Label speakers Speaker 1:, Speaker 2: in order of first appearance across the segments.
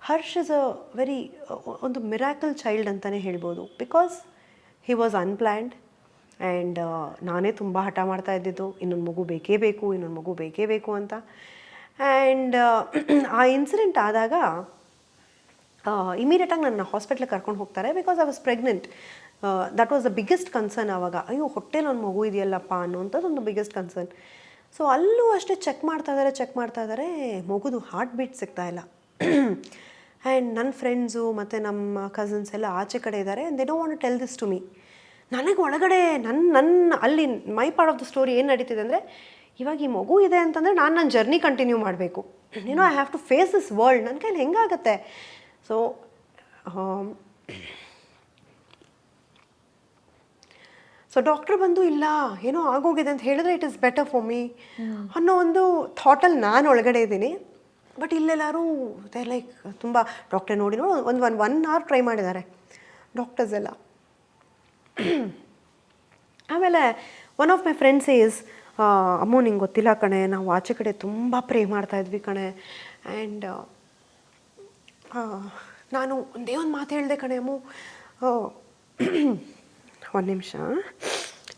Speaker 1: Harsh is a very ಒಂದು miracle child ಅಂತಲೇ ಹೇಳ್ಬೋದು. Because he was unplanned and ನಾನೇ ತುಂಬ ಹಠ ಮಾಡ್ತಾ ಇದ್ದಿದ್ದು, ಇನ್ನೊಂದು ಮಗು ಬೇಕೇ ಬೇಕು, ಇನ್ನೊಂದು ಮಗು ಬೇಕೇ ಬೇಕು ಅಂತ. ಆ್ಯಂಡ್ ಆ ಇನ್ಸಿಡೆಂಟ್ ಆದಾಗ ಇಮಿಡಿಯೇಟಾಗಿ ನನ್ನ ಹಾಸ್ಪಿಟ್ಲಿಗೆ ಕರ್ಕೊಂಡು ಹೋಗ್ತಾರೆ. Because I was pregnant. That was the biggest concern ಆವಾಗ. ಅಯ್ಯೋ ಹೊಟ್ಟೆಲಿ ಒಂದು ಮಗು ಇದೆಯಲ್ಲಪ್ಪ ಅನ್ನೋಂಥದ್ದು ಒಂದು ಬಿಗ್ಗೆಸ್ಟ್ ಕನ್ಸರ್ನ್. ಸೊ ಅಲ್ಲೂ ಅಷ್ಟೇ ಚೆಕ್ ಮಾಡ್ತಾ ಇದ್ದಾರೆ, ಮಗುದು ಹಾರ್ಟ್ ಬೀಟ್ ಸಿಗ್ತಾಯಿಲ್ಲ. ಆ್ಯಂಡ್ ನನ್ನ ಫ್ರೆಂಡ್ಸು ಮತ್ತು ನಮ್ಮ ಕಸಿನ್ಸ್ ಎಲ್ಲ ಆಚೆ ಕಡೆ ಇದ್ದಾರೆ. They don't want to tell this to me. ನನಗೆ ಒಳಗಡೆ ನನ್ನ ಅಲ್ಲಿ my part of the story ಏನು ನಡೀತಿದೆ ಅಂದರೆ, ಇವಾಗ ಈ ಮಗು ಇದೆ ಅಂತಂದರೆ ನಾನು ನನ್ನ ಜರ್ನಿ ಕಂಟಿನ್ಯೂ ಮಾಡಬೇಕು. I have to face this world. ನನ್ನ ಕೈಲಿ ಹೆಂಗಾಗತ್ತೆ? ಸೊ ಡಾಕ್ಟ್ರ್ ಬಂದು ಇಲ್ಲ ಏನೋ ಆಗೋಗಿದೆ ಅಂತ ಹೇಳಿದ್ರೆ it is better for me ಅನ್ನೋ ಒಂದು ಥಾಟಲ್ಲಿ ನಾನು ಒಳಗಡೆ ಇದ್ದೀನಿ. ಬಟ್ ಇಲ್ಲೆಲ್ಲರೂ ದೇ ಲೈಕ್ ತುಂಬ ಡಾಕ್ಟರ್ ನೋಡಿ ಒಂದು 1 hour ಟ್ರೈ ಮಾಡಿದ್ದಾರೆ ಡಾಕ್ಟರ್ಸ್ ಎಲ್ಲ. ಆಮೇಲೆ one of my friends is, Ammu ನಿಂಗೆ ಗೊತ್ತಿಲ್ಲ ಕಣೆ, ನಾವು ಆಚೆ ಕಡೆ ತುಂಬ ಪ್ರೇ ಮಾಡ್ತಾಯಿದ್ವಿ ಕಣೆ. ಆ್ಯಂಡ್ ನಾನು ಒಂದೇ ಒಂದು ಮಾತು ಹೇಳಿದೆ ಕಣೆ ಅಮ್ಮು, ಒಂದು ನಿಮಿಷ.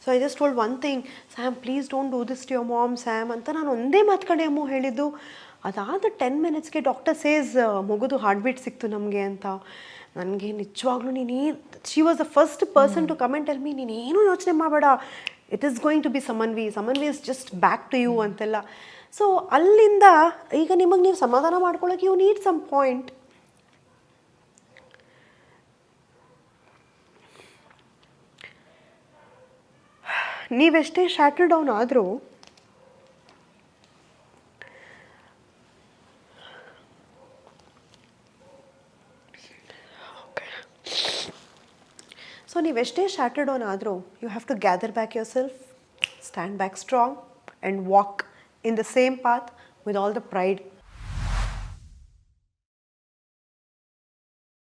Speaker 1: So I just told one thing, Sam please don't do this to your mom Sam ಅಂತ ನಾನು ಒಂದೇ ಮಾತು ಕಣೆ ಅಮ್ಮು ಹೇಳಿದ್ದು. ಅದಾದ 10 minutesಗೆ ಡಾಕ್ಟರ್ ಸೇಸ್ ಮಗುದು ಹಾರ್ಟ್ ಬೀಟ್ ಸಿಕ್ತು ನಮಗೆ ಅಂತ. ನನಗೆ ನಿಜವಾಗ್ಲೂ she was the first person to comment tell me, ನೀನೇನು ಯೋಚನೆ ಮಾಡಬೇಡ, it is going to be summon we is just back to you ಅಂತೆಲ್ಲ. ಸೊ ಅಲ್ಲಿಂದ ಈಗ ನಿಮಗೆ ನೀವು ಸಮಾಧಾನ ಮಾಡ್ಕೊಳ್ಳೋಕೆ ಯು ನೀಡ್ ಸಮ್ ಪಾಯಿಂಟ್. ನೀವೆಷ್ಟೇ ಶಾಟರ್ ಡೌನ್ ಆದರೂ ನೀವೆಷ್ಟೇ ಶಾಟರ್ ಡೌನ್ ಆದರೂ you have to gather back yourself, stand back strong and walk in the same path with all the pride